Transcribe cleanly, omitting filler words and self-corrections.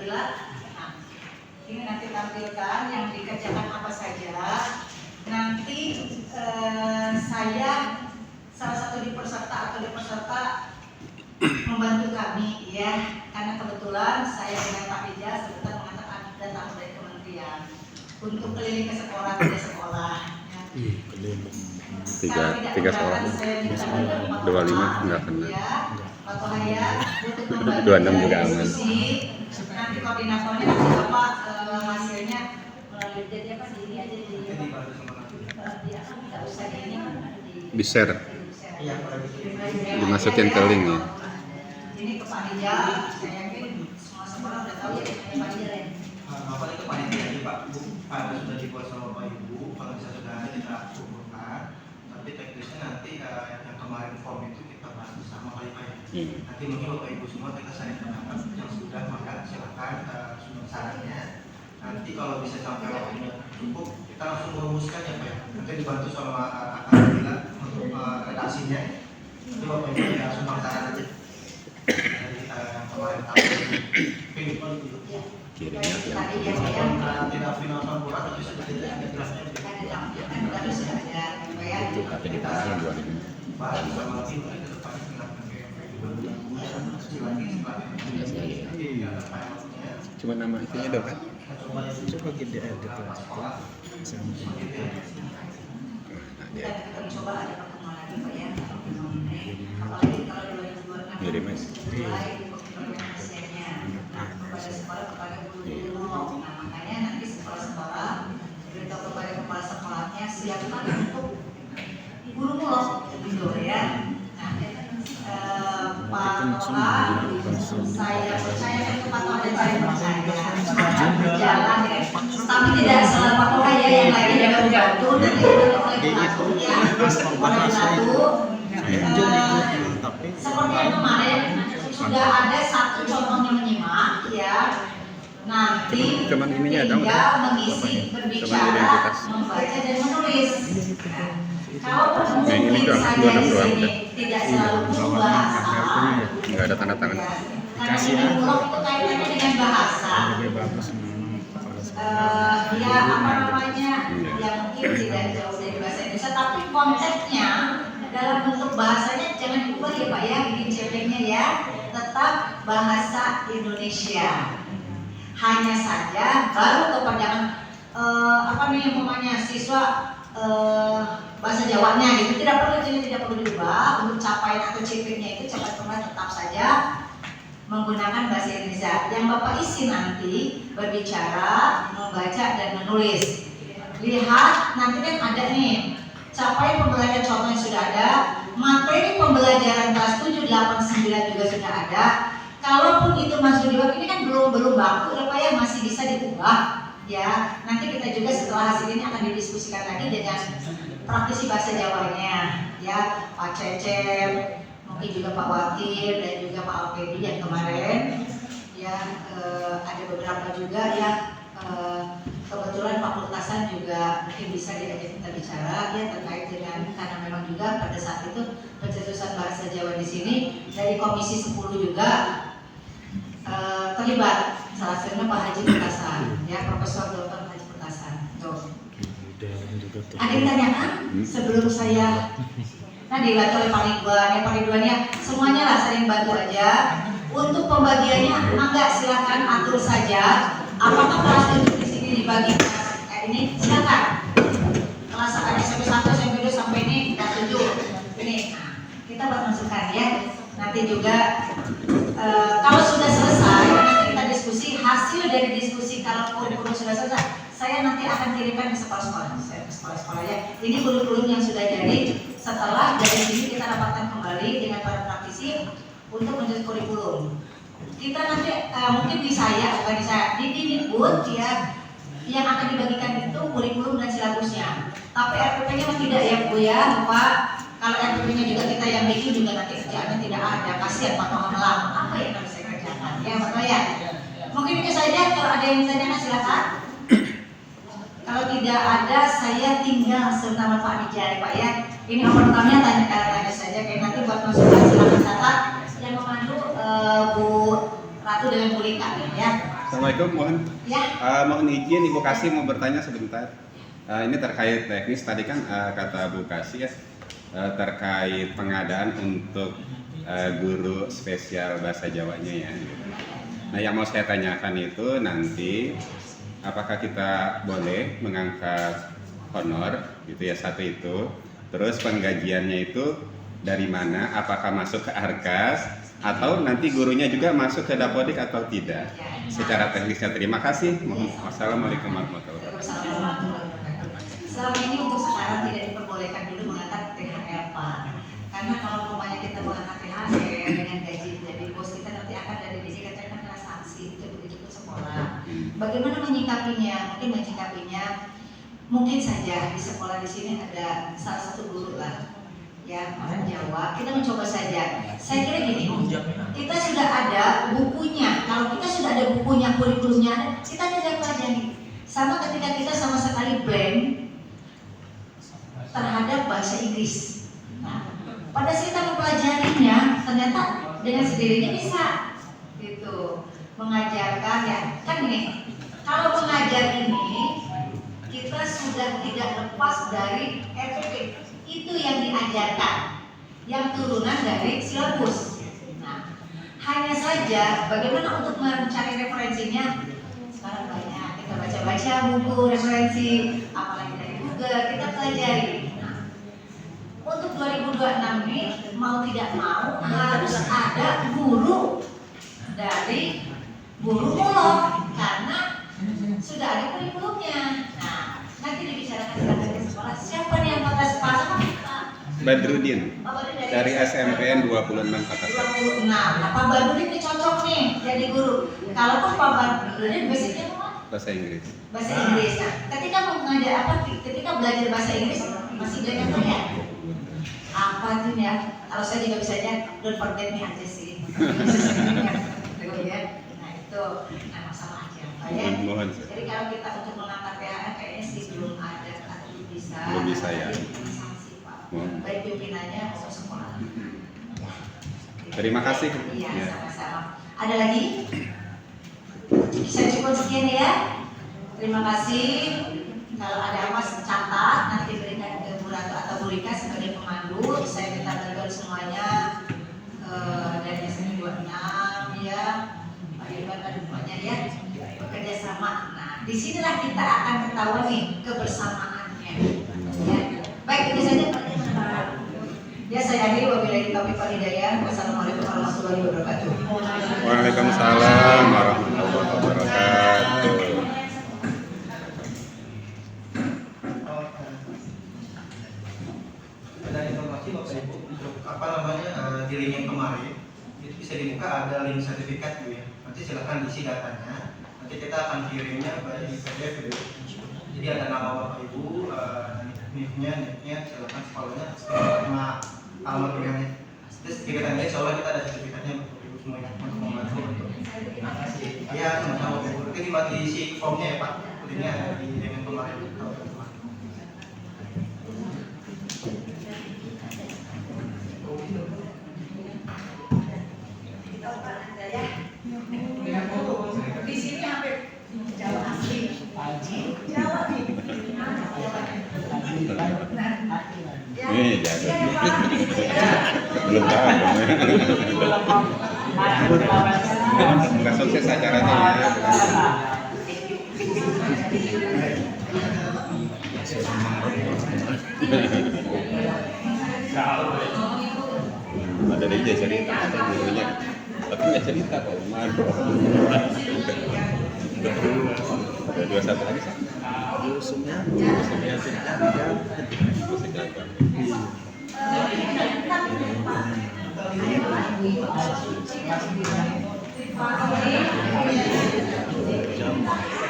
Nabila. Nah, ini nanti tampilkan yang dikerjakan apa saja. Nanti saya salah satu peserta membantu kami ya, karena kebetulan saya dengan Pak Ija sebentar mengatakan datang dari kementerian untuk keliling ke sekolah ya. Tiga sekolah, 25 nggak kena, 26 juga aman. Nanti koordinatornya nanti Bapak hasilnya melalui jadi apa sih ini aja nggak usah ini di share, dimasukin ke link ya. Ini ke panitia, saya yakin semua sekolah udah tahu ya panitia lain. Bapak itu panitia aja Pak, Bu. Ada sudah dibuat sama Bapak Ibu, kalau bisa sudah ada kita kumpulkan. Tapi teknisnya nanti yang kemarin form itu kita bahas bersama kali Pak ya. Nanti mungkin Bapak Ibu semua kita saling pendapat yang sudah, maka silakan sumber sarannya. Nanti kalau bisa sampai waktunya cukup, kita langsung merumuskan ya Pak ya. Nanti dibantu sama Kak Nabila untuk redaksinya. Nanti Bapak Ibu ya sumbang saran aja. Dari kita yang kemarin tahu. Kirimnya Tidak final sempurna tapi sudah ada draftnya. itu kata di pasal 2000. Bahas sama tim ke depan Cuma nama itunya doang kan? Coba kita edit sekolah. Kita coba ada pertemuan lagi Pak ya. Apalagi kalau 2026 Jadi mas. mulai hasilnya kepada sekolah kepada guru-guru. Nah makanya nanti sekolah-sekolah beritahu kepada kepala sekolahnya siapkan untuk guru mulok gitu ya. Nah Pak Toha, saya percaya itu Pak Toha dan saya percaya berjalan ya. Tapi tidak selalu Pak Toha ya yang lain juga membantu dan itu ya. Seperti yang kemarin sudah ada satu contohnya menyimak ya. Nanti Cuman ininya ada tinggal mengisi, berbicara, membaca dan menulis. Kalau ini mungkin doang, saya 26 doang di sini tidak selalu butuh bahasa, Nggak ada tanda tangan. karena psikolog itu kaitannya dengan bahasa. lebih bagus Ya apa namanya, ya mungkin tidak jauh dari bahasa Indonesia, tapi konteksnya dalam bentuk bahasanya jangan diubah ya Pak ya, bikin ceplengnya ya, tetap bahasa Indonesia. Hanya saja baru kepanjangan apa nih umpamanya siswa bahasa Jawanya gitu, tidak perlu diubah. Untuk capaian atau ceplengnya itu cepat kembali tetap saja menggunakan bahasa Indonesia. Yang Bapak isi nanti berbicara, membaca dan menulis. Lihat nanti kan ada nih capaian pembelajaran contoh yang sudah ada, materi pembelajaran kelas 7, 8, 9 juga sudah ada. Kalaupun itu masuk di ini kan belum baku ya Pak ya, masih bisa diubah ya. Nanti kita juga setelah hasil ini akan didiskusikan lagi dengan praktisi bahasa Jawanya ya, Pak Cecep, mungkin juga Pak Wakil dan juga Pak Alpedi yang kemarin ya, ada beberapa juga ya, kebetulan fakultasan juga mungkin bisa diajak kita bicara ya terkait dengan, karena memang juga pada saat itu pencetusan bahasa Jawa di sini dari Komisi 10 juga terlibat, salah satunya Pak Haji Putasan ya, Profesor Dr. Haji Putasan. Tuh. Ada yang tanyakan sebelum saya dibantu oleh Pak Ridwan, semuanya lah saling bantu aja. Untuk pembagiannya, enggak silakan atur saja. Apakah kelas 7 di sini dibagi ini? Silakan. Kelas SMP 1, SMP 2 sampai ini kelas 7. Ini kita buat masukan ya. Nanti juga kalau sudah selesai nanti kita diskusi hasil dari diskusi. Kalau kurikulum sudah selesai, saya nanti akan kirimkan ke sekolah-sekolah ya. Ini kurikulum yang sudah jadi. Setelah dari sini kita dapatkan kembali dengan para praktisi untuk menulis kurikulum. Kita nanti mungkin di Dikbud ya, yang akan dibagikan itu kurikulum dan silabusnya. Tapi RPP-nya tidak ya Bu ya, Pak. Kalau RPP-nya juga kita yang bikin juga nanti kerjaannya tidak ada. Kasihan Pak Toha melamun, apa yang harus saya kerjakan? Ya Pak ya. Mungkin itu saja. Kalau ada yang ditanyakan silakan. Kalau tidak ada, saya tinggal sebentar Pak Wijaya Pak ya. Ini pertamanya tanya saja, kayak nanti buat masukan silakan catat. Yang memandu Bu Ratu dengan Bu Lika ya. Assalamualaikum, mohon izin Ibu Kasih mau bertanya sebentar. Ini terkait teknis tadi kan kata Bu Kasih ya terkait pengadaan untuk guru spesial bahasa Jawanya ya. Nah yang mau saya tanyakan itu nanti apakah kita boleh mengangkat honor gitu ya satu itu, terus penggajiannya itu dari mana? Apakah masuk ke Arkas atau nanti gurunya juga masuk ke Dapodik atau tidak? Secara teknisnya terima kasih. Wassalamualaikum warahmatullahi wabarakatuh. Selama ini untuk sekarang tidak diperbolehkan dulu mengangkat THR Pak. Karena kalau umpamanya kita mengangkat THR dengan gaji dari bos kita nanti akan dari BC kita akan kena sanksi itu begitu ke sekolah. Bagaimana menyikapinya? Mungkin saja di sekolah di sini ada salah satu guru lah ya orang Jawa, kita mencoba saja. Saya kira gini, kita sudah ada bukunya. Kalau kita sudah ada bukunya, kurikulumnya, kita tidak pelajari. Sama ketika kita sama sekali blank terhadap bahasa Inggris. Nah, pada saat kita mempelajarinya, ternyata dengan sendirinya bisa gitu mengajarkan ya. Kan ini, kalau mengajar ini kita sudah tidak lepas dari RPP. Itu yang diajarkan, yang turunan dari silabus. Nah, hanya saja bagaimana untuk mencari referensinya sekarang banyak, kita baca-baca buku referensi, apalagi dari Google, kita pelajari. Nah, untuk 2026 ini mau tidak mau harus ada guru dari guru mulok karena sudah ada kurikulumnya. Nah, nanti dibicarakan di sekolah siapa nih yang batas pasang kita. Badrudin dari SMPN 26 Kota. 26. Nah, Pak Badrudin ini cocok nih jadi guru. Kalaupun Pak Badrudin basicnya apa? Bahasa Inggris. Bahasa Inggris. Nah, ketika mengajar apa? Ketika belajar bahasa Inggris masih belajar apa ya? Apa tuh ya? Kalau saya juga bisanya don't forget me aja sih. Nah itu sama aja. Mohon. Jadi kalau kita untuk mengangkat THR kayaknya sih belum ada atau belum bisa. Belum bisa ya. Sanksi Pak. Baik pimpinannya maupun sekolah. Terima kasih. Iya sama-sama. Ada lagi? Bisa cukup sekian ya. Terima kasih. Kalau ada apa catat nanti berikan ke Bu Ratu atau Bu Rika sebagai pemandu. Saya minta bantuan semuanya dari SMP 26 ya. Pak Irwan dan semuanya ya bekerja sama. Nah, disinilah kita akan ketahui nih kebersamaannya. Ya. Baik itu saja Pak. Ya saya akhiri wabillahi taufiq wal hidayah. Wassalamualaikum warahmatullahi wabarakatuh. Waalaikumsalam warahmatullahi wabarakatuh. Ada informasi Bapak Ibu untuk di link yang kemarin itu bisa dibuka ada link sertifikat Bu ya. Nanti silakan isi datanya. Nanti kita akan kirimnya by PDF ya. Jadi ada nama Bapak Ibu, nicknya, silakan sekolahnya, sama alamat kuliahnya. Terus kita insya Allah kita ada sertifikatnya Bapak Ibu semuanya untuk membantu untuk. Iya sama-sama Bapak Ibu. Nanti diisi formnya ya Pak. Linknya ada di link yang kemarin. Di sini hampir Jawa asli. Jawa nih. Ini jadi. Belum tahu dong. Nggak sukses acaranya ya. Ada DJ cerita, ada gurunya, tapi nggak cerita kok. Ada 21 lagi sih. Usumnya Masih gagal. Terima kasih.